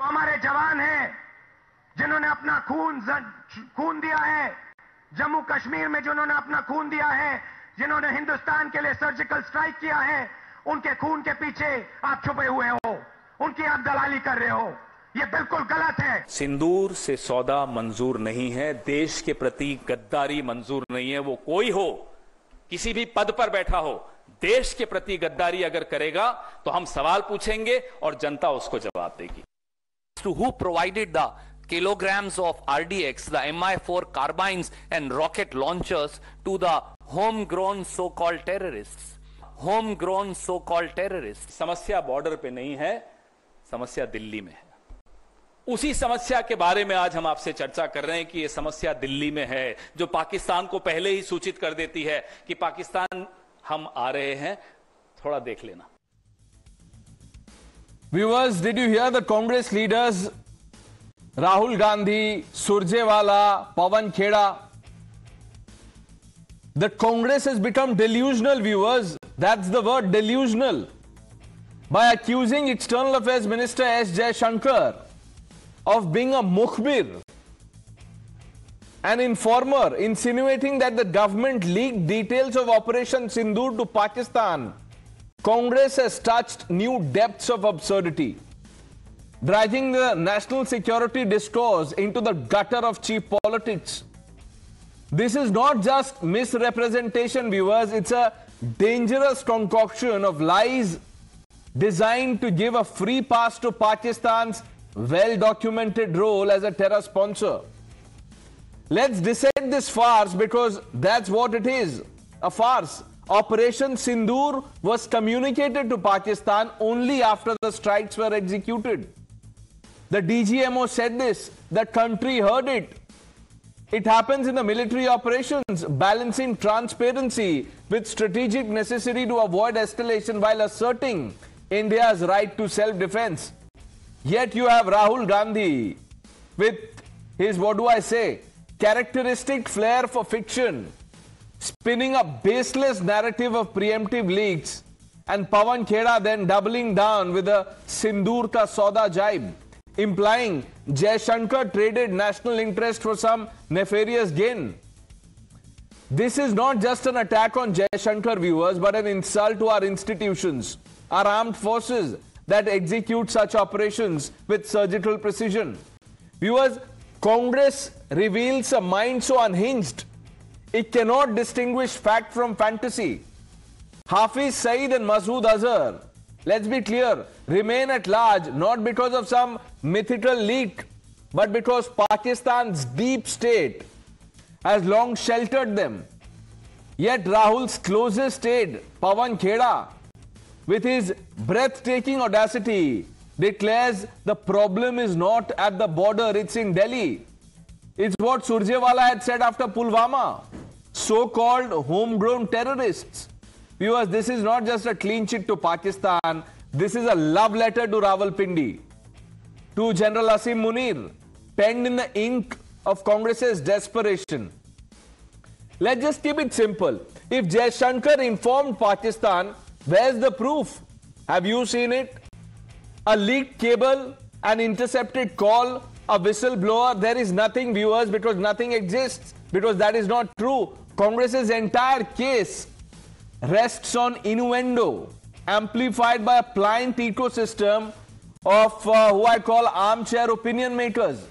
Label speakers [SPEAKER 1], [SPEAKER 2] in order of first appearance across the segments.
[SPEAKER 1] हमारे जवान हैं जिन्होंने अपना खून दिया है, जम्मू कश्मीर में जिन्होंने अपना खून दिया है, जिन्होंने हिंदुस्तान के लिए सर्जिकल स्ट्राइक किया है, उनके खून के पीछे आप छुपे हुए हो, उनकी आप दलाली कर रहे हो। ये बिल्कुल गलत है।
[SPEAKER 2] सिंदूर से सौदा मंजूर नहीं है, देश के प्रति गद्दारी मंजूर नहीं है। वो कोई हो, किसी भी पद पर बैठा हो, देश के प्रति गद्दारी अगर करेगा तो हम सवाल पूछेंगे और जनता उसको जवाब देगी।
[SPEAKER 3] To who provided the kilograms of RDX, the Mi-4 carbines and rocket launchers to the homegrown so-called terrorists? Homegrown so-called terrorists.
[SPEAKER 2] समस्या बॉर्डर पे नहीं है, समस्या दिल्ली में है। उसी समस्या के बारे में आज हम आपसे चर्चा कर रहे हैं कि यह समस्या दिल्ली में है, जो पाकिस्तान को पहले ही सूचित कर देती है कि पाकिस्तान हम आ रहे हैं, थोड़ा देख लेना।
[SPEAKER 4] Viewers, did you hear the Congress leaders Rahul Gandhi, Surjewala, Pawan Kheda? The Congress has become delusional, viewers. That's the word, delusional. By accusing External Affairs Minister S. Jaishankar of being a mukhbir, an informer, insinuating that the government leaked details of Operation Sindoor to Pakistan. Congress has touched new depths of absurdity, dragging the national security discourse into the gutter of cheap politics. This is not just misrepresentation, viewers. It's a dangerous concoction of lies designed to give a free pass to Pakistan's well-documented role as a terror sponsor. Let's dissect this farce, because that's what it is, a farce. Operation Sindoor was communicated to Pakistan only after the strikes were executed. The DGMO said this, the country heard it. It happens in the military operations, balancing transparency with strategic necessity to avoid escalation while asserting India's right to self-defense. Yet you have Rahul Gandhi with his, what do I say, characteristic flair for fiction, spinning a baseless narrative of preemptive leaks, and Pawan Kheda then doubling down with a Sindoor ka Sauda jibe, implying Jaishankar traded national interest for some nefarious gain. This is not just an attack on Jaishankar, viewers, but an insult to our institutions, our armed forces that execute such operations with surgical precision. Viewers, Congress reveals a mind so unhinged, it cannot distinguish fact from fantasy. Hafiz Saeed and Masood Azhar, let's be clear, remain at large not because of some mythical leak, but because Pakistan's deep state has long sheltered them. Yet Rahul's closest aide, Pawan Kheda, with his breathtaking audacity, declares the problem is not at the border, it's in Delhi. It's what Surjewala had said after Pulwama. So-called homegrown terrorists. Viewers, this is not just a clean chit to Pakistan. This is a love letter to Rawalpindi, to General Asim Munir, penned in the ink of Congress's desperation. Let's just keep it simple. If Jaishankar informed Pakistan, where's the proof? Have you seen it? A leaked cable, an intercepted call, a whistleblower? There is nothing, viewers, because nothing exists, because that is not true. Congress's entire case rests on innuendo, amplified by a pliant ecosystem of who I call armchair opinion makers.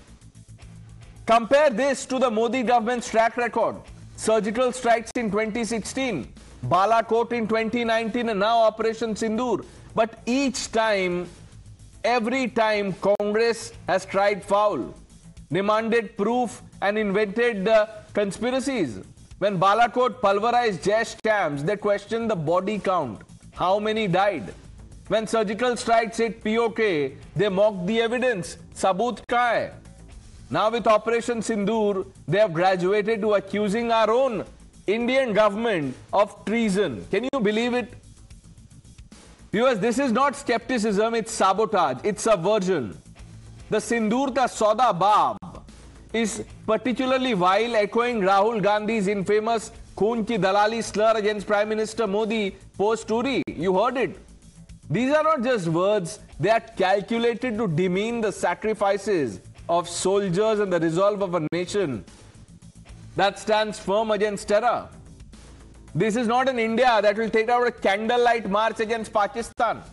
[SPEAKER 4] Compare this to the Modi government's track record. Surgical strikes in 2016, Balakot in 2019, and now Operation Sindoor. But each time, every time, Congress has tried foul, demanded proof and invented conspiracies. When Balakot pulverized Jaish camps, they questioned the body count. How many died? When surgical strikes hit POK, they mocked the evidence. Saboot kahan hai? Now with Operation Sindoor, they have graduated to accusing our own Indian government of treason. Can you believe it? Viewers, this is not skepticism, it's sabotage, it's subversion. The Sindoor ka Sauda Baab is particularly vile, echoing Rahul Gandhi's infamous Khoon ki Dalali slur against Prime Minister Modi post-Uri. You heard it. These are not just words, They are calculated to demean the sacrifices of soldiers and the resolve of a nation that stands firm against terror. This is not an India that will take out a candlelight march against Pakistan.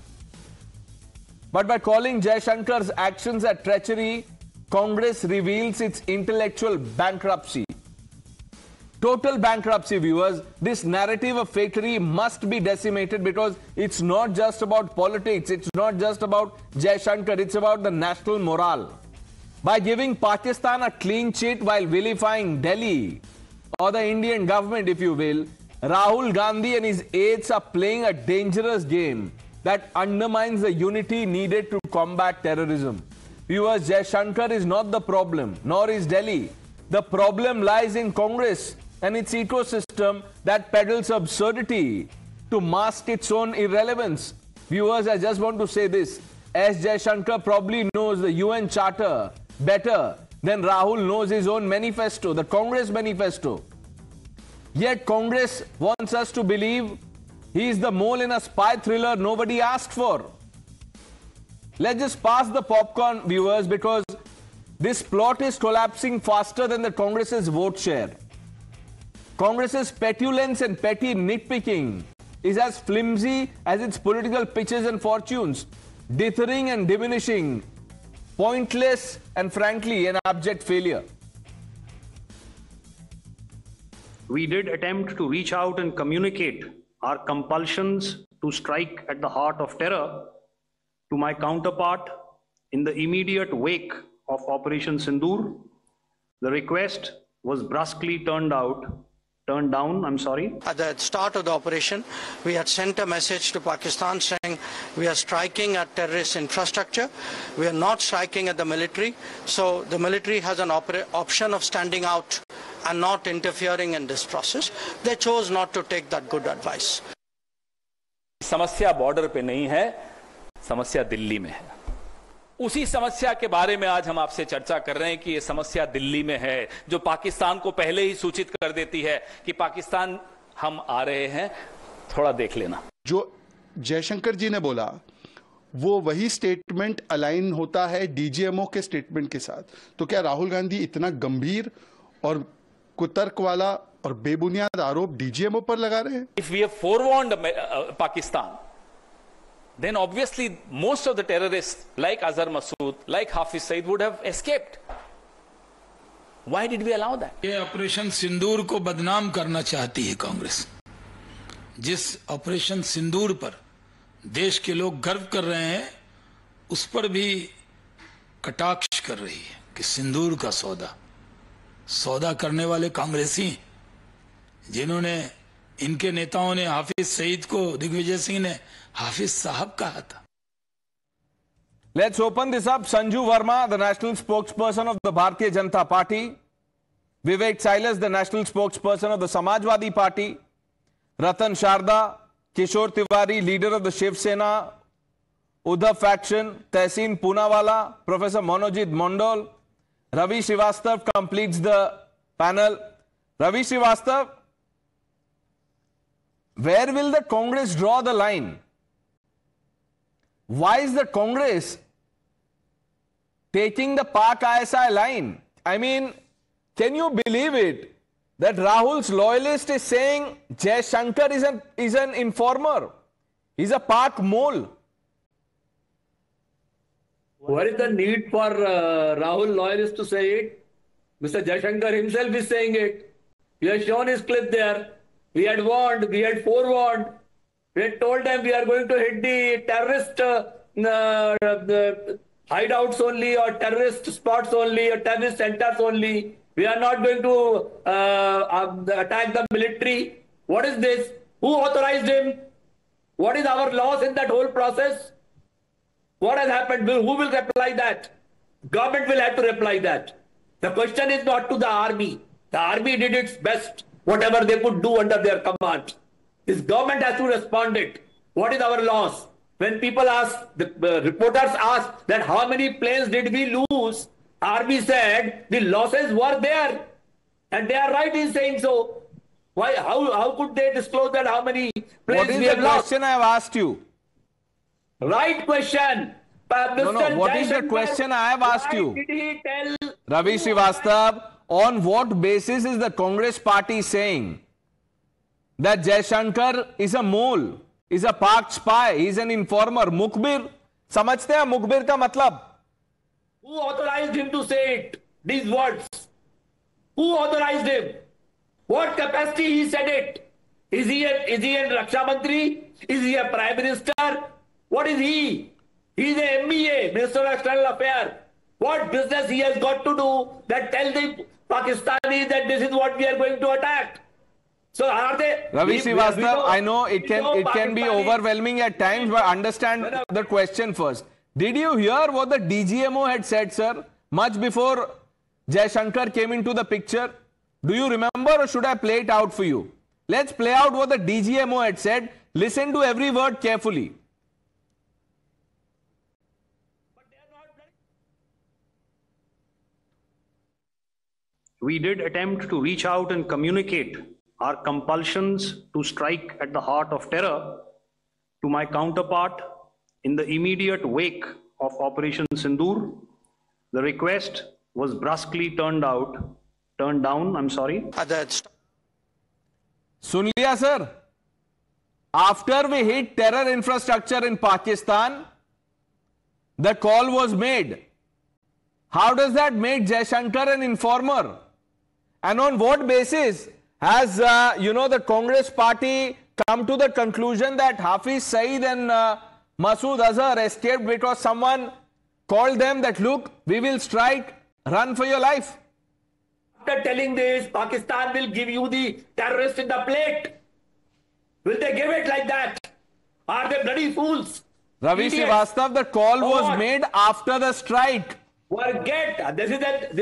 [SPEAKER 4] But by calling Jaishankar's actions a treachery, Congress reveals its intellectual bankruptcy. Total bankruptcy, viewers. This narrative of fakery must be decimated because it's not just about politics, it's not just about Jaishankar, it's about the national morale. By giving Pakistan a clean sheet while vilifying Delhi, or the Indian government if you will, Rahul Gandhi and his aides are playing a dangerous game that undermines the unity needed to combat terrorism. Viewers, Jaishankar is not the problem, nor is Delhi. The problem lies in Congress and its ecosystem that peddles absurdity to mask its own irrelevance. Viewers, I just want to say this. S. Jaishankar probably knows the UN Charter better than Rahul knows his own manifesto, the Congress manifesto. Yet Congress wants us to believe he is the mole in a spy thriller nobody asked for. Let's just pass the popcorn, viewers, because this plot is collapsing faster than the Congress's vote share. Congress's petulance and petty nitpicking is as flimsy as its political pitches and fortunes, dithering and diminishing, pointless and frankly an abject failure.
[SPEAKER 5] We did attempt to reach out and communicate our compulsions to strike at the heart of terror to my counterpart in the immediate wake of Operation Sindoor. The request was brusquely turned down. At the start of the operation, we had sent a message to Pakistan saying we are striking at terrorist infrastructure. We are not striking at the military. So the military has an option of standing out and not interfering in this process. They chose not to take that good advice.
[SPEAKER 2] समस्या border पे नहीं है, समस्या दिल्ली में है. उसी समस्या के बारे में आज हम आपसे चर्चा कर रहे हैं कि यह समस्या दिल्ली में है, जो पाकिस्तान को पहले ही सूचित कर देती है कि पाकिस्तान हम आ रहे हैं, थोड़ा देख लेना.
[SPEAKER 6] जो जयशंकर जी ने बोला वो वही स्टेटमेंट अलाइन होता है डीजीएमओ के स्टेटमेंट के साथ. तो क्या राहुल गांधी इतना गंभीर और कुतर्क वाला और बेबुनियाद आरोप डीजीएमओ पर लगा रहे हैं?
[SPEAKER 2] If we have forewarned Pakistan, then obviously most of the terrorists like Azhar Masood, like Hafiz Saeed would have escaped. Why did we allow that?
[SPEAKER 7] ये ऑपरेशन सिंदूर को बदनाम करना चाहती है कांग्रेस. जिस ऑपरेशन सिंदूर पर देश के लोग गर्व कर रहे हैं, उस पर भी कटाक्ष कर रही है कि सिंदूर का सौदा करने वाले कांग्रेसी, जिन्होंने इनके नेताओं ने हाफिज सईद को, दिग्विजय सिंह ने हाफिज साहब कहा था.
[SPEAKER 4] Let's open this up. Sanju Verma, the national spokesperson of the Bharatiya Janata Party. Vivek Silas, the national spokesperson of the Samajwadi Party. Ratan Sharda, Kishore Tiwari, leader of the Shiv Sena, Uddhav faction, Tehseen Poonawala, Professor Manojit Mondal. Ravi Srivastav completes the panel. Ravi Srivastav, where will the Congress draw the line? Why is the Congress taking the Pak ISI line? I mean, can you believe it that Rahul's loyalist is saying Jaishankar is an informer? He's a Pak mole.
[SPEAKER 8] What is the need for Rahul loyalists to say it? Mr. Jaishankar himself is saying it. We have shown his clip there. We had warned, we had forewarned. We had told them we are going to hit the terrorist hideouts only, or terrorist spots only, or terrorist centers only. We are not going to attack the military. What is this? Who authorized him? What is our loss in that whole process? What has happened? Who will reply that? Government will have to reply that. The question is not to the army. The army did its best, whatever they could do under their command. This government has to respond it. What is our loss? When people ask, the reporters ask that how many planes did we lose? Army said the losses were there. And they are right in saying so. Why? How could they disclose that how many planes we have lost?
[SPEAKER 4] What is the question I have asked you?
[SPEAKER 8] Right question.
[SPEAKER 4] No. What is the question I have asked you?
[SPEAKER 8] Why did he tell
[SPEAKER 4] Ravi Srivastava, on what basis is the Congress party saying that Jaishankar is a mole, is a Pak spy, is an informer, मुखबिर? समझते हैं मुखबिर का मतलब?
[SPEAKER 8] Who authorized him to say it? These words. Who authorized him? What capacity he said it? Is he a Raksha Mantri? Is he a Prime Minister? What is he? He is a MEA, Minister of External Affairs. What business he has got to do that tell the Pakistanis that this is what we are going to attack? So are they?
[SPEAKER 4] Ravi Srivastava, I know it can be overwhelming at times, but understand the question first. Did you hear what the DGMO had said, sir, much before Jaishankar came into the picture? Do you remember, or should I play it out for you? Let's play out what the DGMO had said. Listen to every word carefully.
[SPEAKER 5] We did attempt to reach out and communicate our compulsions to strike at the heart of terror to my counterpart in the immediate wake of Operation Sindoor. The request was brusquely turned down.
[SPEAKER 4] सुन लिया sir? After we hit terror infrastructure in Pakistan, the call was made. How does that make Jaishankar an informer? And on what basis has, the Congress party come to the conclusion that Hafiz Saeed and Masood Azhar escaped because someone called them that, look, we will strike, run for your life?
[SPEAKER 8] After telling this, Pakistan will give you the terrorist in the plate. Will they give it like that? Are they bloody fools?
[SPEAKER 4] Ravi Srivastava, the call was made after the strike.
[SPEAKER 8] Forget. This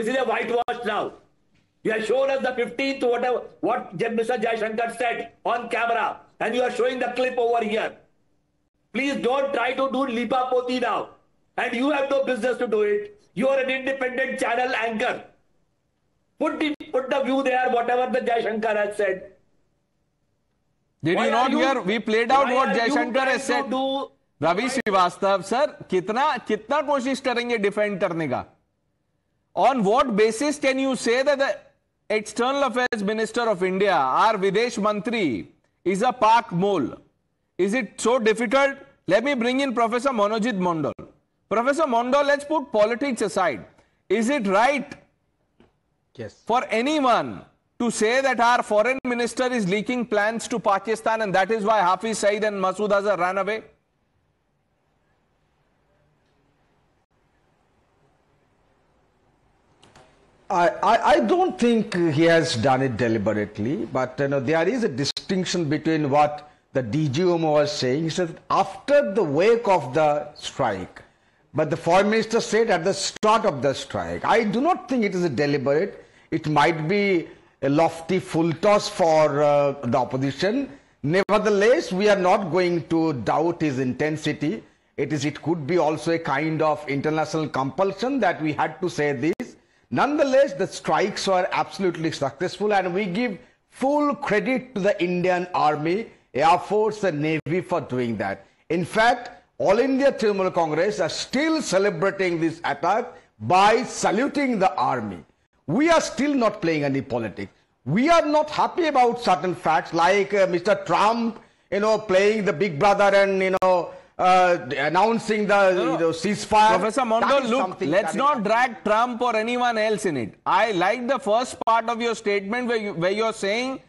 [SPEAKER 8] is a whitewash now. You have shown us the 15th, what Mr. Jaishankar said on camera. And you are showing the clip over here. Please don't try to do Lipa Poti now. And you have no business to do it. You are an independent channel anchor. Put the view there, whatever the Jaishankar has said.
[SPEAKER 4] Did you not hear? We played out what Jaishankar has said. Ravi Srivastava, sir, कितना कोशिश करेंगे defend करने का? On what basis can you say that the External Affairs Minister of India, our Videsh Mantri, is a Pak mole? Is it so difficult? Let me bring in Professor Monojit Mondal. Professor Mondal, let's put politics aside. Is it right for anyone to say that our foreign minister is leaking plans to Pakistan and that is why Hafiz Saeed and Masood Azhar ran away?
[SPEAKER 9] I don't think he has done it deliberately, but there is a distinction between what the DGMO was saying. He said after the wake of the strike, but the foreign minister said at the start of the strike. I do not think it is a deliberate. It might be a lofty full toss for the opposition. Nevertheless, we are not going to doubt his intensity. It could be also a kind of international compulsion that we had to say this. Nonetheless, the strikes were absolutely successful, and we give full credit to the Indian Army, Air Force and Navy for doing that. In fact, All India Trinamool Congress are still celebrating this attack by saluting the army. We are still not playing any politics. We are not happy about certain facts like Mr. Trump, playing the big brother and, announcing the ceasefire.
[SPEAKER 4] Professor Mondal, look, let's not drag Trump or anyone else in it. I like the first part of your statement where you're saying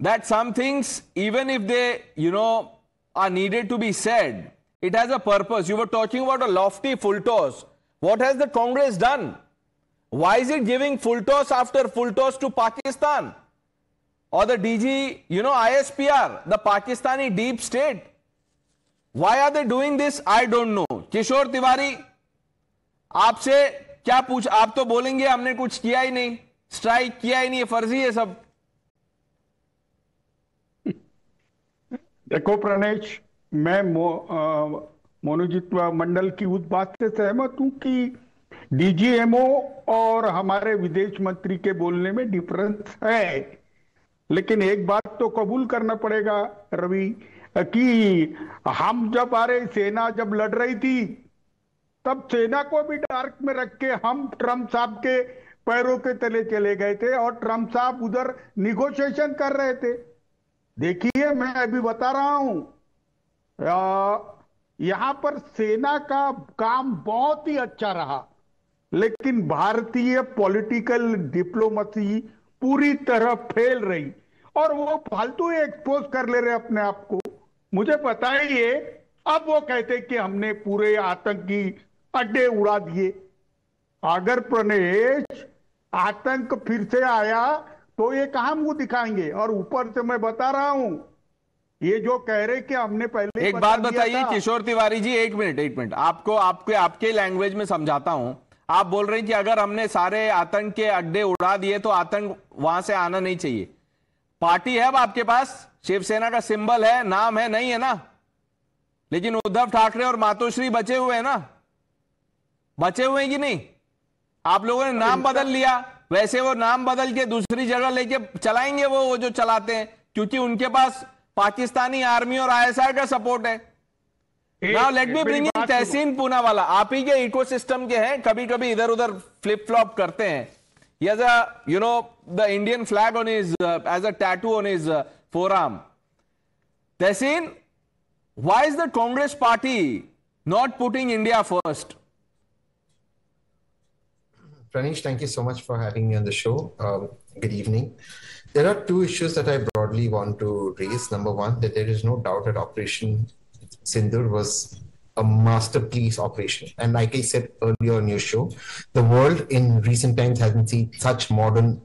[SPEAKER 4] that some things, even if they, are needed to be said, it has a purpose. You were talking about a lofty full toss. What has the Congress done? Why is it giving full toss after full toss to Pakistan? Or the DG, ISPR, the Pakistani deep state? Why are they doing this? I don't know. किशोर तिवारी, आपसे क्या पूछ? आप तो बोलेंगे हमने कुछ किया ही नहीं, स्ट्राइक किया ही नहीं, ये फर्जी है सब.
[SPEAKER 10] देखो प्रणेश, मैं मोनोजित मंडल की उस बात से सहमत हूं कि डीजीएमओ और हमारे विदेश मंत्री के बोलने में डिफरेंस है, लेकिन एक बात तो कबूल करना पड़ेगा रवि कि हम जब सेना जब लड़ रही थी तब सेना को भी डार्क में रख के हम ट्रम्प साहब के पैरों के तले चले गए थे और ट्रम्प साहब उधर निगोशिएशन कर रहे थे। देखिए, मैं अभी बता रहा हूं, यहां पर सेना का काम बहुत ही अच्छा रहा, लेकिन भारतीय पॉलिटिकल डिप्लोमेसी पूरी तरह फेल रही और वो फालतू ही एक्सपोज कर ले रहे अपने आप को। मुझे बताइए, अब वो कहते कि हमने पूरे आतंकी अड्डे उड़ा दिए। अगर प्रणेश आतंक फिर से आया तो ये कहां मुंह दिखाएंगे? और ऊपर से मैं बता रहा हूं, ये जो कह रहे कि हमने पहले
[SPEAKER 4] एक बात बताइए किशोर तिवारी जी, एक मिनट आपको आपके लैंग्वेज में समझाता हूं। आप बोल रहे हैं कि अगर हमने सारे आतंक के अड्डे उड़ा दिए तो आतंक वहां से आना नहीं चाहिए। पार्टी है अब आपके पास, शिवसेना का सिंबल है, नाम है, नहीं है ना? लेकिन उद्धव ठाकरे और मातोश्री बचे हुए हैं ना? बचे हुए हैं कि नहीं? आप लोगों ने नाम बदल लिया, वैसे वो नाम बदल के दूसरी जगह लेके चलाएंगे वो जो चलाते हैं, क्योंकि उनके पास पाकिस्तानी आर्मी और आईएसआई का सपोर्ट है। Now let me bring in Tehseen Poonawalla. आप ही के इकोसिस्टम के हैं, कभी कभी इधर उधर फ्लिप फ्लॉप करते हैं। He has the Indian flag on his, as a tattoo on his forearm. Tehseen, why is the Congress party not putting India first?
[SPEAKER 11] Pranish, thank you so much for having me on the show. Good evening. There are two issues that I broadly want to raise. Number one, that there is no doubt that Operation Sindoor was a masterpiece operation. And like I said earlier on your show, the world in recent times hasn't seen such modern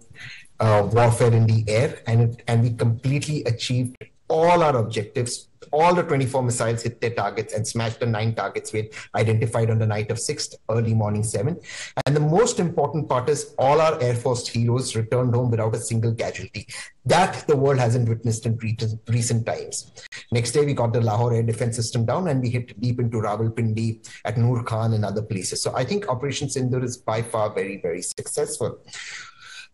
[SPEAKER 11] warfare in the air, and we completely achieved all our objectives. All the 24 missiles hit their targets and smashed the 9 targets we had identified on the night of 6th, early morning 7th. And the most important part is all our Air Force heroes returned home without a single casualty. That the world hasn't witnessed in recent times. Next day, we got the Lahore air defense system down and we hit deep into Rawalpindi, at Noor Khan and other places. So I think Operation Sindoor is by far very, very successful.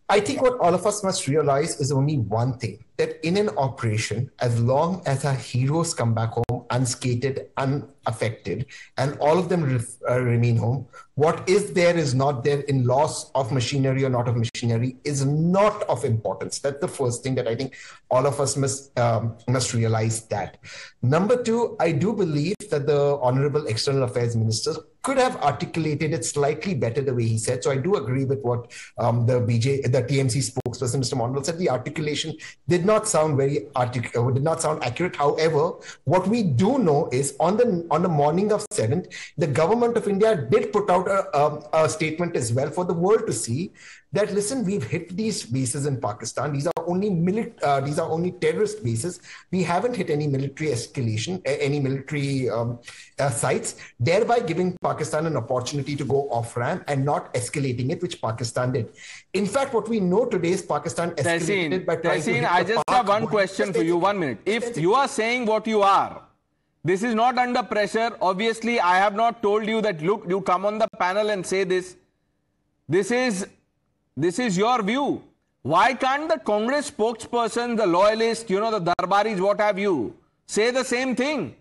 [SPEAKER 11] I think what all of us must realize is only one thing, that in an operation, as long as our heroes come back home unscathed, unaffected, and all of them remain home, what is there is not there in loss of machinery or not of machinery is not of importance. That's the first thing that I think all of us must realize that. Number two, I do believe that the Honorable External Affairs Minister could have articulated it slightly better the way he said. So I do agree with what the TMC spokesperson, Mr. Mondal, said. The articulation did not sound did not sound accurate. However, what we do know is on the morning of 7th, the government of India did put out a statement as well for the world to see that, listen, we've hit these bases in Pakistan. These are only terrorist bases. We haven't hit any military escalation, any military sites, thereby giving Pakistan an opportunity to go off ramp and not escalating it, which Pakistan did. In fact, what we know today is Pakistan escalated by trying to hit
[SPEAKER 4] I just have one question for you. 1 minute. If you are saying what you are, this is not under pressure. Obviously, I have not told you that, look, you come on the panel and say this. This is your view. Why can't the Congress spokesperson, the loyalists, the Darbaris, what have you, say the same thing?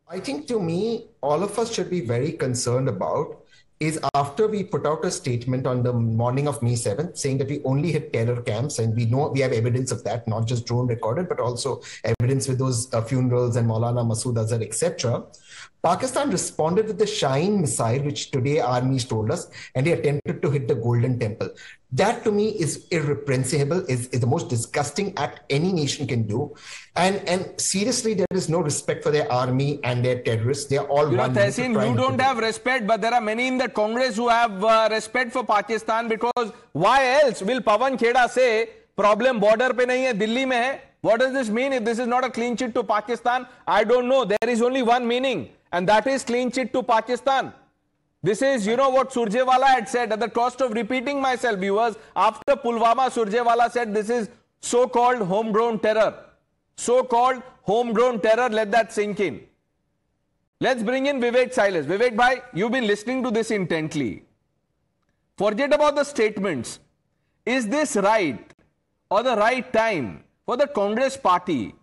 [SPEAKER 11] I think, to me, all of us should be very concerned about is after we put out a statement on the morning of May 7th saying that we only hit terror camps, and we know we have evidence of that, not just drone recorded, but also evidence with those funerals and Maulana Masood Azhar, etc. Pakistan responded with the Shaheen missile, which today armies told us, and they attempted to hit the Golden Temple. That to me is irreprehensible, is the most disgusting act any nation can do. And seriously, there is no respect for their army and their terrorists. They are all one.
[SPEAKER 4] Tehseen, you don't have respect, but there are many in the Congress who have respect for Pakistan, because why else will Pawan Kheda say, problem border pe nahi hai, Delhi mein hai? What does this mean if this is not a clean chit to Pakistan? I don't know. There is only one meaning, and that is clean chit to Pakistan. This is, what Surjewala had said, at the cost of repeating myself, viewers. After Pulwama, Surjewala said this is so-called homegrown terror. So-called homegrown terror, let that sink in. Let's bring in Vivek Silas. Vivek bhai, you've been listening to this intently. Forget about the statements. Is this right or the right time for the Congress party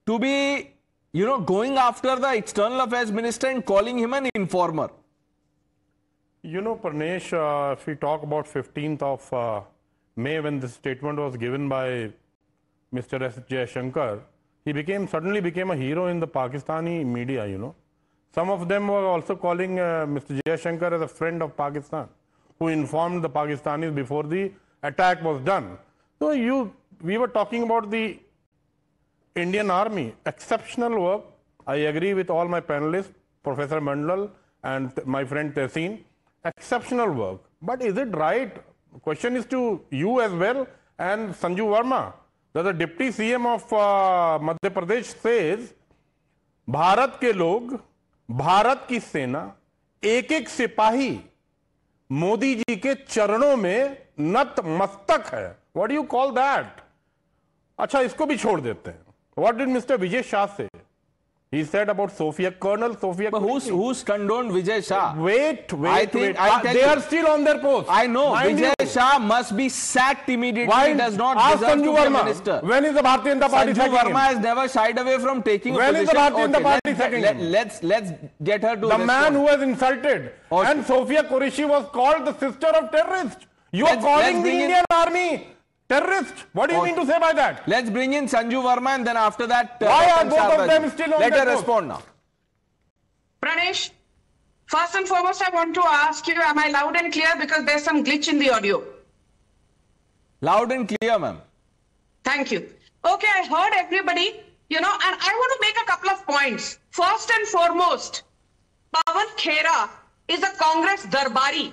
[SPEAKER 4] to be, going after the External Affairs Minister and calling him an informer?
[SPEAKER 12] You know, Pranesh, if we talk about 15th of May, when this statement was given by Mr. S. Jaishankar, he suddenly became a hero in the Pakistani media, you know. Some of them were also calling Mr. Jaishankar as a friend of Pakistan, who informed the Pakistanis before the attack was done. So we were talking about the Indian Army, exceptional work. I agree with all my panelists, Professor Mandal and my friend Tehseen, exceptional work. But is it right? The question is to you as well and Sanju Verma, that the Deputy CM of Madhya Pradesh says, Bharat के लोग, भारत की सेना, एक एक सिपाही मोदी जी के चरणों में नतमस्तक है. What do you call that? अच्छा, इसको भी छोड़ देते हैं. What did Mr. Vijay Shah say? He said about Sophia, Colonel Sophia.
[SPEAKER 4] But who's condoned Vijay Shah?
[SPEAKER 12] Wait. They are still on their post.
[SPEAKER 4] I know. Vijay Shah must be sacked immediately. Why? He does not deserve to be a minister.
[SPEAKER 12] When is the Bharatiya Janata Party
[SPEAKER 4] Sanju Verma has never shied away from taking a position.
[SPEAKER 12] When is the Bharatiya Janata Party sacking him?
[SPEAKER 4] Let's get her to
[SPEAKER 12] the
[SPEAKER 4] respond.
[SPEAKER 12] Man who was insulted. Okay. And Sophia Qureshi was called the sister of terrorists. You are calling the Indian Army terrorist. What do you mean to say by that?
[SPEAKER 4] Let's bring in Sanju Verma and then after that...
[SPEAKER 12] Why are both of them still on
[SPEAKER 4] Let her respond now.
[SPEAKER 13] Pranesh, first and foremost, I want to ask you, am I loud and clear? Because there's some glitch in the audio.
[SPEAKER 4] Loud and clear, ma'am.
[SPEAKER 13] Thank you. Okay, I heard everybody, you know, and I want to make a couple of points. First and foremost, Pawan Khera is a Congress Darbari.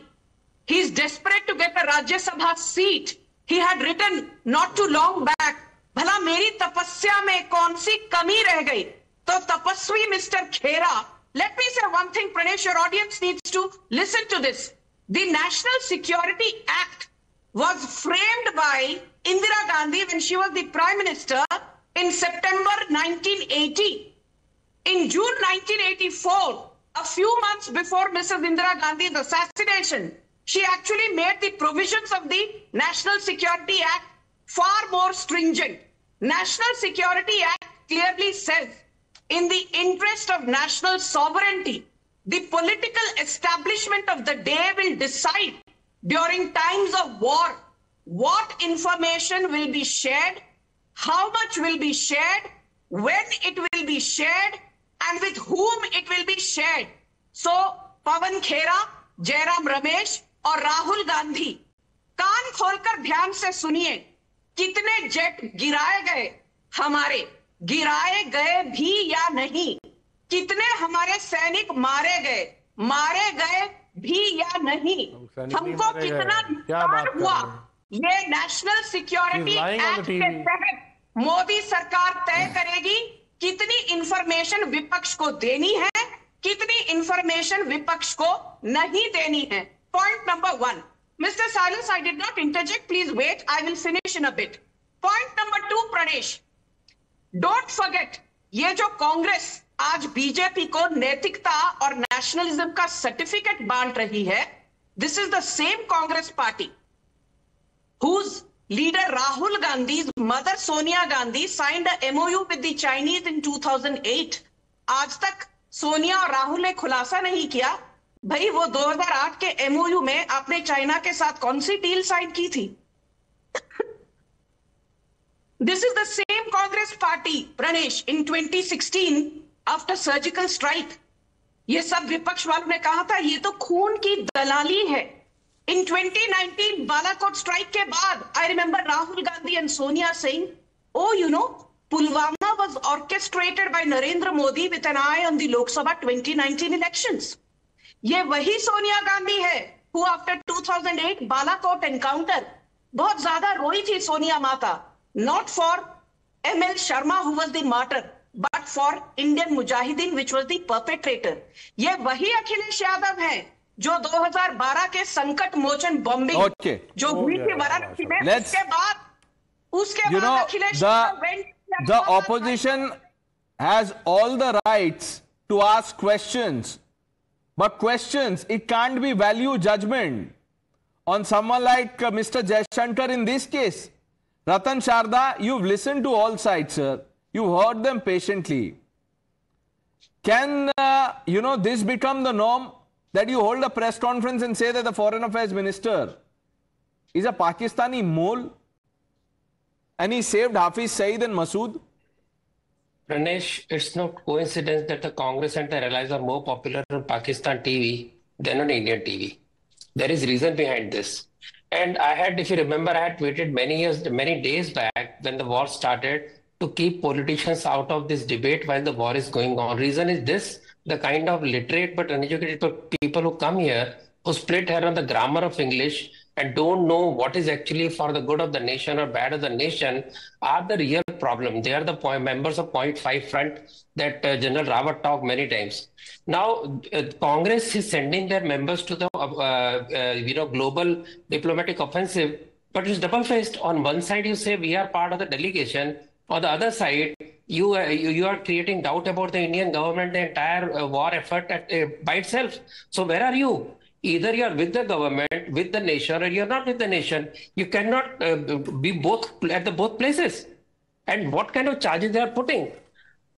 [SPEAKER 13] He's desperate to get a Rajya Sabha seat. He had written not too long back, भला मेरी तपस्या में कौन सी कमी रह गई? तो तपस्वी Mr. Khera, let me say one thing, Pranesh, your audience needs to listen to this. The National Security Act was framed by Indira Gandhi when she was the Prime Minister in September 1980. In June 1984, a few months before Mrs. Indira Gandhi's assassination, she actually made the provisions of the National Security Act far more stringent. National Security Act clearly says, in the interest of national sovereignty, the political establishment of the day will decide during times of war what information will be shared, how much will be shared, when it will be shared, and with whom it will be shared. So, Pawan Khera, Jairam Ramesh, और राहुल गांधी कान खोलकर ध्यान से सुनिए, कितने jet गिराए गए, हमारे गिराए गए भी या नहीं, कितने हमारे सैनिक मारे गए भी या नहीं, हमको कितना नुकसान हुआ, ये नेशनल सिक्योरिटी एक्ट के तहत मोदी सरकार तय करेगी कितनी इंफॉर्मेशन विपक्ष को देनी है, कितनी इंफॉर्मेशन विपक्ष को नहीं देनी है. Point number one. Mr. Silas, I did not interject. Please wait. I will finish in a bit. Point number two, Pranesh. Don't forget, ये जो कांग्रेस आज बीजेपी को नैतिकता और नेशनलिज्म का सर्टिफिकेट बांट रही है, this is the same Congress party whose leader Rahul Gandhi's mother Sonia Gandhi signed a MOU with the Chinese in 2008. आज तक सोनिया और राहुल ने खुलासा नहीं किया भाई वो 2008 के एमओयू में आपने चाइना के साथ कौन सी डील साइन की थी. This is the same Congress party, Pranesh, in 2016 after surgical strike. ये सब विपक्ष वालों ने कहा था ये तो खून की दलाली है. इन 2019 बालाकोट स्ट्राइक के बाद I remember Rahul Gandhi and Sonia saying, oh you know, Pulwama was orchestrated by Narendra Modi with an eye on the Lok Sabha 2019 elections. ये वही सोनिया गांधी है who after 2008 बालाकोट एनकाउंटर बहुत ज्यादा रोई थी सोनिया माता, not for ML Sharma who was the martyr but for Indian Mujahideen which was the perpetrator. ये वही अखिलेश यादव है जो 2012 के संकट मोचन बॉम्बिंग जो हुई थी वाराणसी में, उसके बाद Akhilesh
[SPEAKER 4] the opposition has all the rights to ask questions. But questions, it can't be value judgment on someone like Mr. Jaishankar in this case. Ratan Sharda, you've listened to all sides, sir. You've heard them patiently. Can, this become the norm? that you hold a press conference and say that the Foreign Affairs Minister is a Pakistani mole and he saved Hafiz Saeed and Masood?
[SPEAKER 14] Pranesh, it's not coincidence that the Congress and the allies are more popular on Pakistan TV than on Indian TV. There is reason behind this. And I had, if you remember, I had tweeted many days back when the war started to keep politicians out of this debate while the war is going on. Reason is this: the kind of literate but uneducated people who come here, who split hair on the grammar of English and don't know what is actually for the good of the nation or bad of the nation, are the real problem. They are the members of Point 5 Front that General Rawat talked many times. Now, Congress is sending their members to the global diplomatic offensive, but it's double-faced. On one side, you say we are part of the delegation. On the other side, you are creating doubt about the Indian government, the entire war effort by itself. So where are you? Either you are with the government, with the nation, or you are not with the nation. You cannot be both at the both places. And what kind of charges they are putting?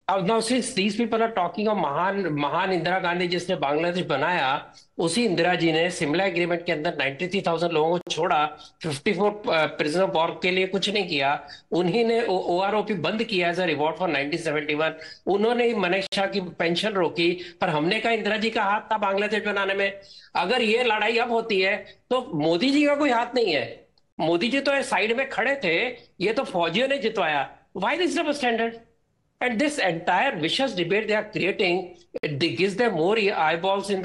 [SPEAKER 14] Now, since these people are talking of महान इंदिरा गांधी जिसने बांग्लादेश बनाया, उसी इंदिरा जी ने सिमला agreement के अंदर 93,000 लोगों को छोड़ा, 54 प्रिजनर ऑफ वॉर के लिए कुछ नहीं किया. उन्हीं ने OROP बंद किया एज अ रिवॉर्ड फॉर 1971. उन्होंने ही मनेक्षा की पेंशन रोकी, पर हमने कहा इंदिरा जी का हाथ था बांग्लादेश बनाने में. अगर ये लड़ाई अब होती है तो मोदी जी का कोई हाथ नहीं है. मोदी जी तो साइड में खड़े थे, ये तो फौजियों ने जितवाया. Why this double standard? And this entire vicious debate they are creating, it gives them more eyeballs in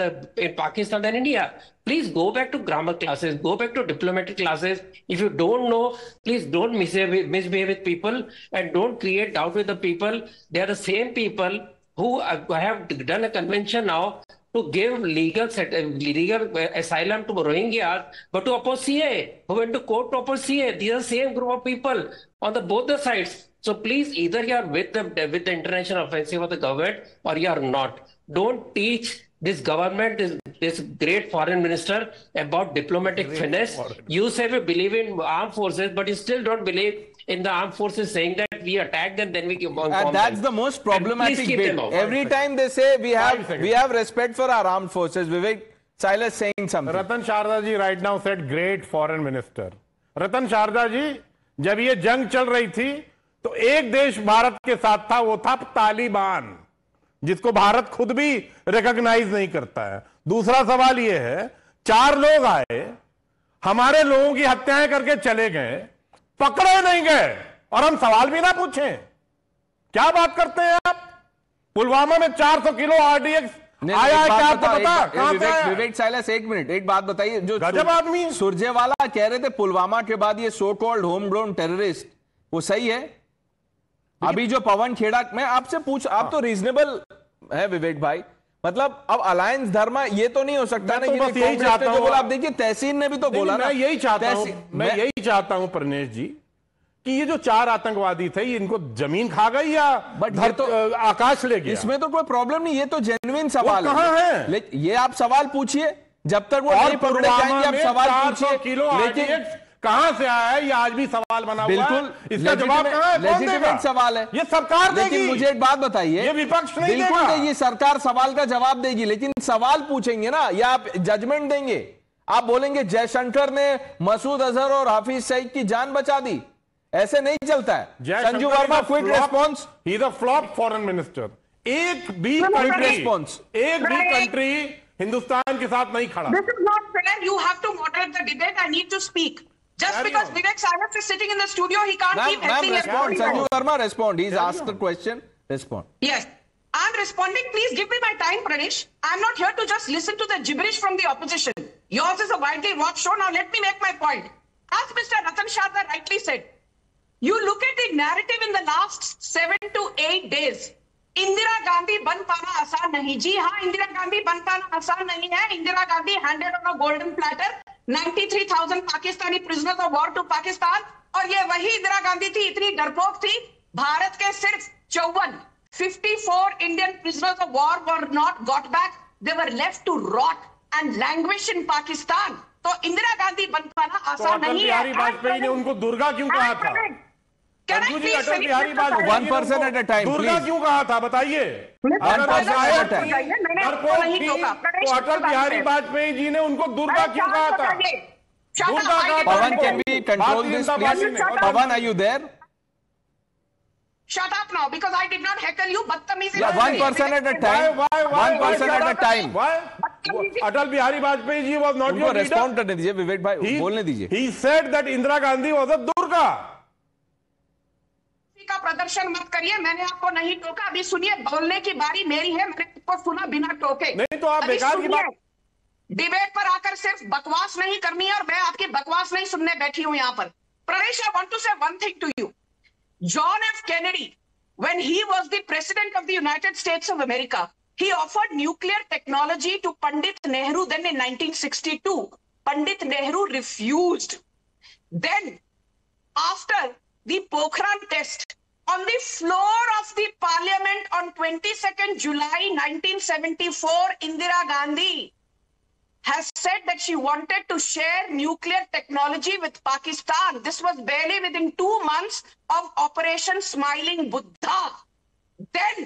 [SPEAKER 14] Pakistan than India. Please go back to grammar classes, go back to diplomatic classes. If you don't know, please don't misbehave with people and don't create doubt with the people. They are the same people who have done a convention now to give legal asylum to Rohingyas, but to oppose CA, who went to court to oppose CA. These are the same group of people on both the sides. So please, either you are with the international offensive of the government or you are not. Don't teach this government, this great foreign minister about diplomatic finesse. You say we believe in armed forces, but you still don't believe in the armed forces saying that we attack them, then we keep on.
[SPEAKER 4] And that's the most problematic bit. Every time they say we have respect for our armed forces. Vivek Silas saying something.
[SPEAKER 12] Ratan Sharda ji right now said great foreign minister. Ratan Sharda ji, जब ये जंग चल रही थी तो एक देश भारत के साथ था, वो था तालिबान, जिसको भारत खुद भी रिकॉग्नाइज नहीं करता है. दूसरा सवाल ये है, 4 लोग आए, हमारे लोगों की हत्याएं करके चले गए, पकड़े नहीं गए और हम सवाल भी ना पूछें. क्या बात करते हैं आप? पुलवामा में 400 किलो RDX आया है, क्या आपको पता?
[SPEAKER 4] विवेक साइलस, एक मिनट, एक बात बताइए. जो गजब आदमी सुरजेवाला कह रहे थे पुलवामा के बाद ये so called home grown terrorist, वो सही है? अभी जो पवन खेड़ा, मैं आपसे आप तो रीजनेबल है विवेक भाई, मतलब अब अलायंस धर्म ये तो नहीं हो सकता ना.
[SPEAKER 12] बस यही चाहता हूं,
[SPEAKER 4] आप देखिए तहसीन ने भी तो बोला.
[SPEAKER 12] मैं यही चाहता हूं प्रनेश जी कि ये जो 4 आतंकवादी थे, इनको जमीन खा गई या तो आकाश ले गया?
[SPEAKER 4] इसमें तो कोई प्रॉब्लम नहीं, ये तो जेन्युइन सवाल है.
[SPEAKER 12] कहां है?
[SPEAKER 4] ये आप सवाल पूछिए, जब तक वो नहीं पकड़े जाएंगे आप सवाल पूछिए.
[SPEAKER 12] लेकिन कहां से आया है, ये आज भी सवाल बना हुआ है. इसका जवाब कहां है? कौन देगा?
[SPEAKER 4] सवाल है,
[SPEAKER 12] ये सरकार देगी.
[SPEAKER 4] लेकिन मुझे एक बात बताइए,
[SPEAKER 12] ये विपक्ष नहीं
[SPEAKER 4] बिल्कुल देगी, सरकार सवाल का जवाब देगी, लेकिन सवाल पूछेंगे ना, या आप जजमेंट देंगे? आप बोलेंगे जयशंकर ने मसूद अजहर और हाफिज सईद की जान बचा दी, ऐसे नहीं चलता है. Sanju Verma, quick response.
[SPEAKER 12] He is a flop foreign minister. एक भी कंट्री हिंदुस्तान के साथ नहीं खड़ा.
[SPEAKER 13] This is not fair. You have to moderate the debate. I need to speak. Just because Vivek Silas is sitting in the studio, he can't keep helping everybody.
[SPEAKER 4] Sanju Verma, respond. He's asked the question. Respond.
[SPEAKER 13] Yes. I'm responding. Please give me my time, Pranesh. I'm not here to just listen to the gibberish from the opposition. Yours is a widely watched show. Now let me make my point. As Mr. Ratan Sharda rightly said, you look at the narrative in the last 7 to 8 days. Indira Gandhi बन पाना आसान नहीं. जी हाँ, इंदिरा गांधी बन पाना आसान नहीं है. Indira Gandhi handed on a golden platter 93,000 Pakistani prisoners of war to Pakistan. और ये वही इंदिरा गांधी थी, इतनी डरपोक थी. भारत के सिर्फ 54 Indian prisoners of war were not got back. They were left to rot and languish in Pakistan. तो इंदिरा गांधी बन पाना आसान नहीं है.
[SPEAKER 12] वाजपेयी ने उनको दुर्गा क्यों कहा था? संजू जी, अटल Bihari Vajpayee
[SPEAKER 4] 1% at a time,
[SPEAKER 12] Durga
[SPEAKER 4] please.
[SPEAKER 12] क्यों कहा था बताइए? अगर वो शायद डरपोक थी तो अटल बिहारी वाजपेयी जी ने उनको दुर्गा क्यों कहा था? दुर्गा कहा था
[SPEAKER 4] Pawan,
[SPEAKER 12] उनको।
[SPEAKER 4] can we control
[SPEAKER 12] भारतीय
[SPEAKER 4] this,
[SPEAKER 12] जनता पार्टी
[SPEAKER 4] please?
[SPEAKER 12] ने। और
[SPEAKER 4] Pawan, are you there?
[SPEAKER 13] Shut up now, because I did not heckle you. बदतमीजी
[SPEAKER 4] Yeah, 1% at a time. 1% at a time.
[SPEAKER 12] Atal Bihari Vajpayee ji was not
[SPEAKER 4] उनको
[SPEAKER 12] your leader.
[SPEAKER 4] रेस्पॉन्ड करने दीजिए विवेक भाई, बोलने दीजिए.
[SPEAKER 12] He said that Indira Gandhi was a Durga.
[SPEAKER 13] का प्रदर्शन मत करिए, मैंने आपको नहीं टोका। अभी सुनिए, बोलने की बारी मेरी है, मैंने आपको सुना बिना टोके।
[SPEAKER 12] नहीं तो आप बेकार की बात।
[SPEAKER 13] डिबेट पर आकर सिर्फ बकवास नहीं करनी है, और मैं आपकी बकवास नहीं सुनने बैठी हूं यहां पर। Pranesh, I want to say one thing to you. John F. Kennedy, when he was the president of the United States of America, he offered nuclear technology to Pandit Nehru then in 1962. Pandit Nehru refused. Then, after the Pokhran test, on the floor of the parliament on 22nd July 1974, Indira Gandhi has said that she wanted to share nuclear technology with Pakistan. This was barely within 2 months of Operation Smiling Buddha. Then,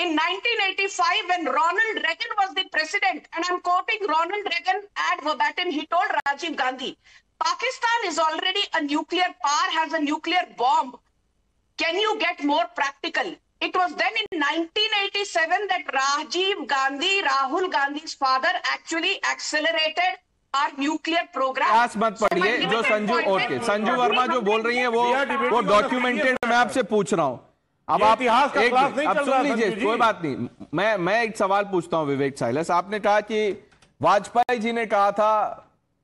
[SPEAKER 13] in 1985, when Ronald Reagan was the president, and I'm quoting Ronald Reagan ad verbatim, he told Rajiv Gandhi, Pakistan is already a nuclear power, has a nuclear bomb. Can you get more practical? It was then in 1987 that Rajiv Gandhi, Rahul Gandhi's father, actually accelerated our nuclear program.
[SPEAKER 4] आस मत पढ़िए, जो Sanju, okay, Sanju Verma जो बोल रही है वो documented मैं आपसे पूछ रहा हूं। अब आप अब सुन लीजिए, कोई बात नहीं, मैं एक सवाल पूछता हूं विवेक साइलस। आपने कहा कि वाजपेयी जी ने कहा था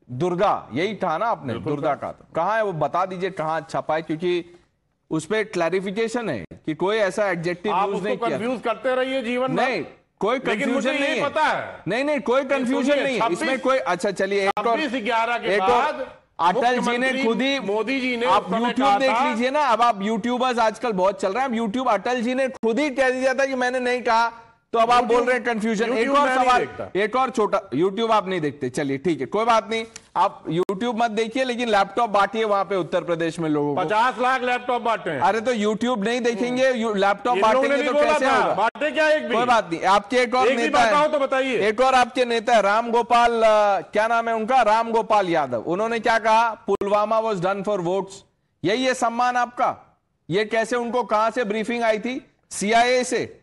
[SPEAKER 4] दुर्गा, यही था ना आपने? दुर्गा कहा था, कहाँ है वो बता दीजिए, कहाँ छपा है, क्योंकि उस पर क्लैरिफिकेशन है कि कोई ऐसा एडजेक्टिव यूज नहीं किया।
[SPEAKER 12] कंफ्यूज करते रहिए जीवन में।
[SPEAKER 4] नहीं, कोई कंफ्यूजन नहीं है,
[SPEAKER 12] पता है।
[SPEAKER 4] नहीं कोई कंफ्यूजन नहीं है इसमें कोई। अच्छा चलिए, एक और अटल जी ने खुद ही,
[SPEAKER 12] मोदी जी ने,
[SPEAKER 4] आप यूट्यूब देख लीजिए ना, अब आप यूट्यूबर्स आजकल बहुत चल रहे हैं, यूट्यूब, अटल जी ने खुद ही कह दिया था कि मैंने नहीं कहा, तो अब आप बोल रहे हैं कंफ्यूजन। एक और सवाल, एक और छोटा, यूट्यूब आप नहीं देखते, चलिए ठीक है, कोई बात नहीं, आप यूट्यूब मत देखिए, लेकिन लैपटॉप बांटिए वहां पे उत्तर प्रदेश में लोगों को।
[SPEAKER 12] 50 लाख लैपटॉप बांटे।
[SPEAKER 4] अरे तो यूट्यूब नहीं देखेंगे, लैपटॉप बांटेंगे तो कैसे होगा?
[SPEAKER 12] बांटे क्या? एक भी
[SPEAKER 4] कोई बात नहीं। आपके एक और नेता है,
[SPEAKER 12] तो बताइए,
[SPEAKER 4] एक और आपके नेता है राम गोपाल, क्या नाम है उनका, राम गोपाल यादव, उन्होंने क्या कहा? Pulwama was done for votes. यही है सम्मान आपका? ये कैसे, उनको कहां से ब्रीफिंग आई थी? CIA से?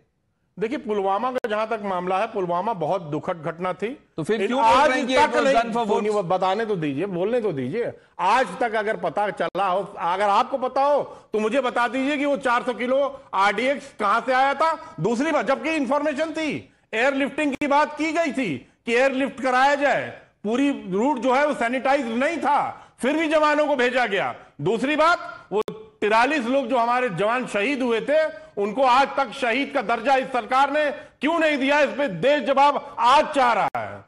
[SPEAKER 12] देखिए, पुलवामा का जहां तक मामला है, पुलवामा बहुत दुखद घटना थी,
[SPEAKER 4] तो फिर क्यों बोल रहे हैं कि it was done for votes?
[SPEAKER 12] बताने तो दीजिए, बोलने तो दीजिए। आज तक अगर पता चला हो, अगर आपको पता हो तो मुझे बता दीजिए कि वो 400 किलो RDX कहां से आया था। दूसरी बात, जबकि इंफॉर्मेशन थी, एयरलिफ्टिंग की बात की गई थी कि एयरलिफ्ट कराया जाए, पूरी रूट जो है वो सैनिटाइज नहीं था, फिर भी जवानों को भेजा गया। दूसरी बात, वो 43 लोग जो हमारे जवान शहीद हुए थे, उनको आज तक शहीद का दर्जा इस सरकार ने क्यों नहीं दिया? इस पे देश जवाब आज चाह रहा है।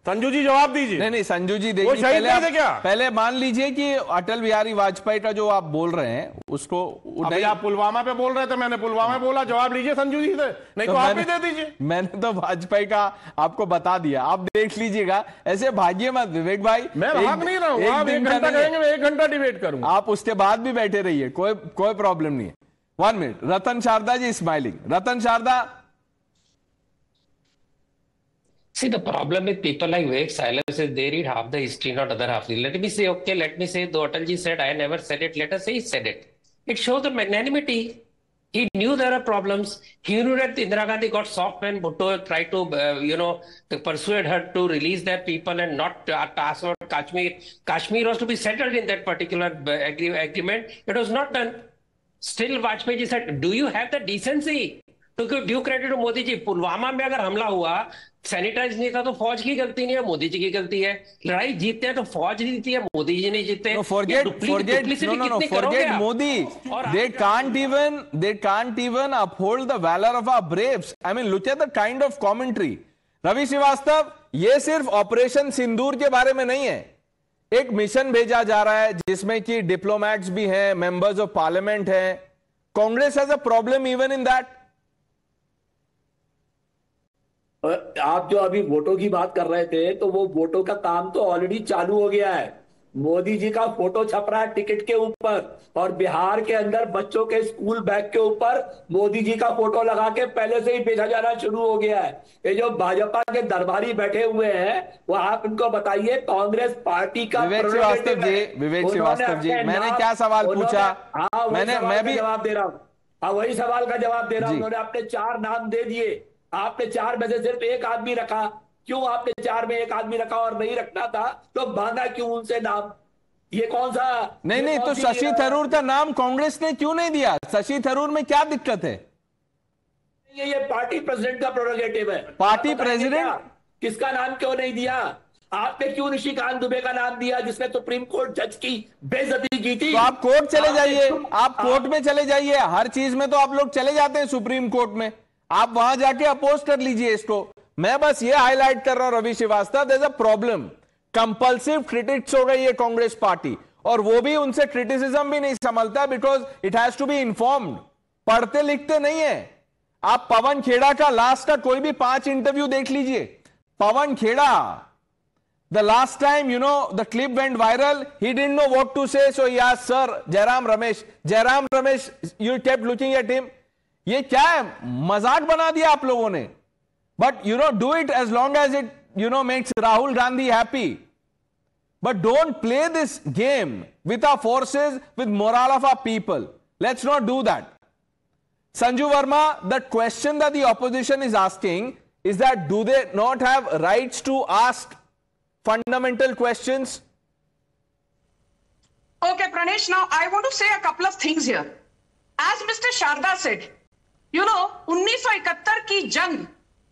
[SPEAKER 12] संजू जी जवाब दीजिए।
[SPEAKER 4] नहीं संजू जी देखिए, पहले मान लीजिए कि अटल बिहारी वाजपेयी का जो आप बोल रहे हैं उसको,
[SPEAKER 12] अभी आप पुलवामा पे बोल रहे थे, मैंने पुलवामा बोला, जवाब लीजिए संजू जी से, नहीं तो आप ही दे दीजिए।
[SPEAKER 4] मैंने तो वाजपेयी का आपको बता दिया, आप देख लीजिएगा, ऐसे भागिए मत विवेक भाई।
[SPEAKER 12] मैं भाग नहीं रहा हूं, आप 1 घंटा कहेंगे, मैं 1 घंटा डिबेट करूंगा,
[SPEAKER 4] आप उसके बाद भी बैठे रहिए, कोई प्रॉब्लम नहीं है। 1 minute, Ratan Sharda ji smiling. Ratan Sharda,
[SPEAKER 14] see, the problem with people like Vivek Silas is they read half the history, not other half. Let me say, okay, let me say, though Atalji said, I never said it, let us say he said it. It shows the magnanimity. He knew there are problems. He knew that Indira Gandhi got soft when Bhutto tried to, to persuade her to release their people and not pass out Kashmir. Kashmir was to be settled in that particular agreement. It was not done. Still, Vajpayee ji said, do you have the decency to give due credit to Modi ji? Pulwama में अगर हमला हुआ, sanitise नहीं था, तो फौज की गलती नहीं है, मोदी जी की गलती है। लड़ाई जीतते हैं तो फौज जीती है, मोदी जी नहीं जीते।
[SPEAKER 4] forget Modi. They can't even uphold the valor of our braves. I mean, look at the kind of commentary. Ravi Srivastava, ये सिर्फ ऑपरेशन सिंदूर के बारे में नहीं है। एक मिशन भेजा जा रहा है जिसमें कि डिप्लोमैट्स भी हैं, मेंबर्स ऑफ पार्लियामेंट हैं। Congress has a problem even in that.
[SPEAKER 8] आप जो अभी वोटों की बात कर रहे थे, तो वो वोटों का काम तो ऑलरेडी चालू हो गया है। मोदी जी का फोटो छप रहा है टिकट के ऊपर, और बिहार के अंदर बच्चों के स्कूल बैग के ऊपर मोदी जी का फोटो लगा के पहले से ही बेचा जाना शुरू हो गया है। ये जो भाजपा के दरबारी बैठे हुए हैं, वो आप इनको बताइए कांग्रेस पार्टी का
[SPEAKER 4] विवेक श्रीवास्तव जी, मैंने क्या सवाल पूछा? मैं भी
[SPEAKER 8] जवाब दे रहा हूँ, वही सवाल का जवाब दे रहा हूँ। उन्होंने अपने 4 नाम दे दिए, आपने 4 में से सिर्फ एक आदमी रखा। क्यों आपने 4 में एक आदमी रखा और नहीं रखना था तो मांगा क्यों उनसे नाम? ये कौन सा?
[SPEAKER 4] नहीं, तो शशि थरूर का नाम कांग्रेस ने क्यों नहीं दिया? शशि थरूर में क्या दिक्कत है?
[SPEAKER 8] ये पार्टी प्रेसिडेंट का प्रोरोगेटिव है।
[SPEAKER 4] पार्टी प्रेसिडेंट
[SPEAKER 8] किसका नाम क्यों नहीं दिया? आपने क्यों निशिकांत दुबे का नाम दिया जिसने सुप्रीम कोर्ट जज की बेइज्जती की थी?
[SPEAKER 4] तो आप कोर्ट चले जाइए, आप कोर्ट में चले जाइए। हर चीज में तो आप लोग चले जाते हैं सुप्रीम कोर्ट में, आप वहां जाके अपोज कर लीजिए इसको। मैं बस ये हाईलाइट कर रहा हूं Ravi Srivastava, there is a problem. Compulsive critics हो गई है कांग्रेस पार्टी, और वो भी उनसे क्रिटिसिज्म भी नहीं संभलता, because it has to be informed. पढ़ते लिखते नहीं है। आप पवन खेड़ा का लास्ट का कोई भी 5 इंटरव्यू देख लीजिए। Pawan Khera, the last time, you know, the clip went viral, he didn't know what to say, so he asked, sir, Jairam Ramesh, you kept looking at him. ये क्या है? मजाक बना दिया आप लोगों ने। But, you know, do it as long as it, you know, makes Rahul Gandhi happy. But don't play this game with our forces, with morale of our people. Let's not do that. Sanju Verma, the question that the opposition is asking is that do they not have rights to ask fundamental questions?
[SPEAKER 13] Okay, Pranesh, now I want to say a couple of things here. As Mr. Sharda said, you know, 1971 की जंग,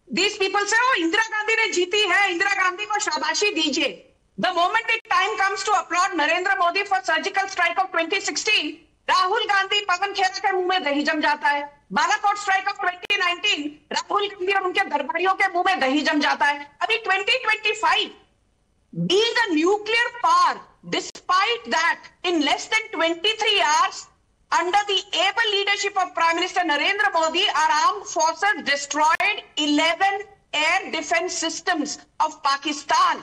[SPEAKER 13] these people say, oh, Indira Gandhi ने जीती है, Indira Gandhi को शाबाशी दीजिए. The moment the time comes to applaud Narendra Modi for surgical strike of 2016, Rahul Gandhi, Pawan Khera के मुंह में दही जम जाता है. बालाकोट स्ट्राइक ऑफ 2019, राहुल गांधी और उनके दरबारियों के मुंह में दही जम जाता है. अभी 2025, being a nuclear power, despite that, in less than 23 hours, under the able leadership of Prime Minister Narendra Modi, our armed forces destroyed 11 air defense systems of Pakistan.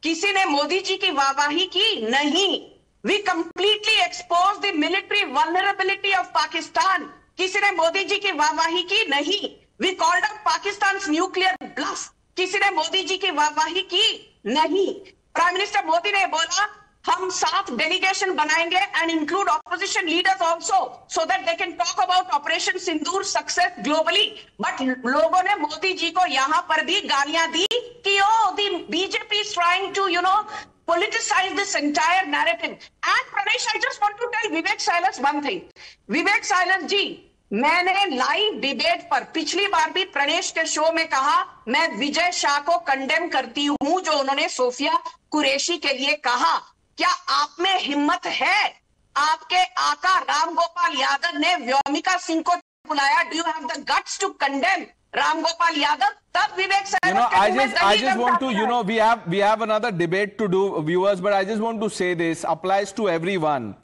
[SPEAKER 13] किसी ने मोदी जी की वाहवाही की? नहीं. We completely exposed the military vulnerability of Pakistan. किसी ने मोदी जी की वाहवाही की? नहीं. We called out Pakistan's nuclear bluff. किसी ने मोदी जी की वाहवाही की? नहीं. प्राइम मिनिस्टर मोदी ने बोला हम 7 डेलीगेशन बनाएंगे and include opposition leaders also so that they can talk about Operation Sindoor success globally. But लोगों ने मोदी जी को यहाँ पर भी गालियां दी कि oh, the BJP is trying to, you know, politicize this entire narrative. And Pranesh, I just want to tell Vivek Silas one thing. Vivek Silas जी, मैंने live debate पर पिछली बार भी प्रणेश के शो में कहा, मैं विजय शाह को कंडेम करती हूं जो उन्होंने सोफिया कुरैशी के लिए कहा. क्या आप में हिम्मत है? आपके आका रामगोपाल यादव ने व्योमिका सिंह को बुलाया. Do you have the guts to condemn Ramgopal Yadav? तब विवेक साहब,
[SPEAKER 4] you know, I just want to, you know, we have another debate to do, viewers, but I just want to say this applies to everyone.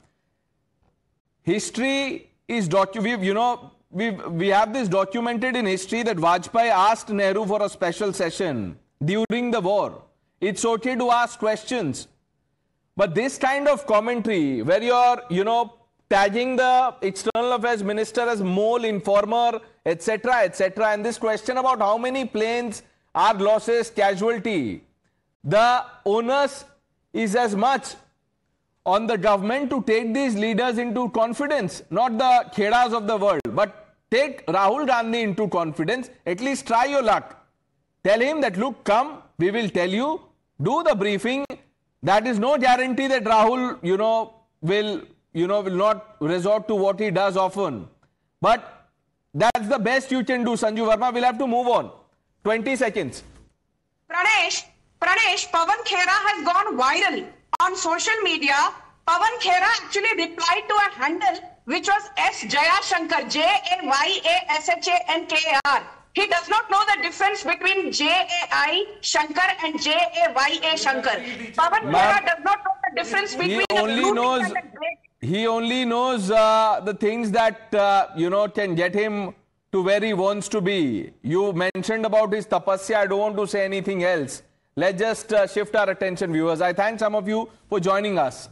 [SPEAKER 4] History is we have this documented in history that Vajpayee asked Nehru for a special session during the war. It's okay to ask questions, but this kind of commentary where you're, you know, tagging the external affairs minister as mole, informer, etc., etc., and this question about how many planes are losses, casualty, the onus is as much on the government to take these leaders into confidence, not the Khedas of the world, but take Rahul Gandhi into confidence. At least try your luck. Tell him that, look, come, we will tell you, do the briefing. That is no guarantee that Rahul, will not resort to what he does often. But that's the best you can do, Sanju Verma. We'll have to move on. 20 seconds.
[SPEAKER 13] Pranesh, Pawan Khera has gone viral on social media. Pawan Khera actually replied to a handle which was S. Jayashankar, Jayashankar. He does not know the difference between Jai Shankar and Jaya Shankar. Pawan Khera does not know the difference between
[SPEAKER 4] He only knows the things that, can get him to where he wants to be. You mentioned about his tapasya. I don't want to say anything else. let's just shift our attention, viewers. I thank some of you for joining us.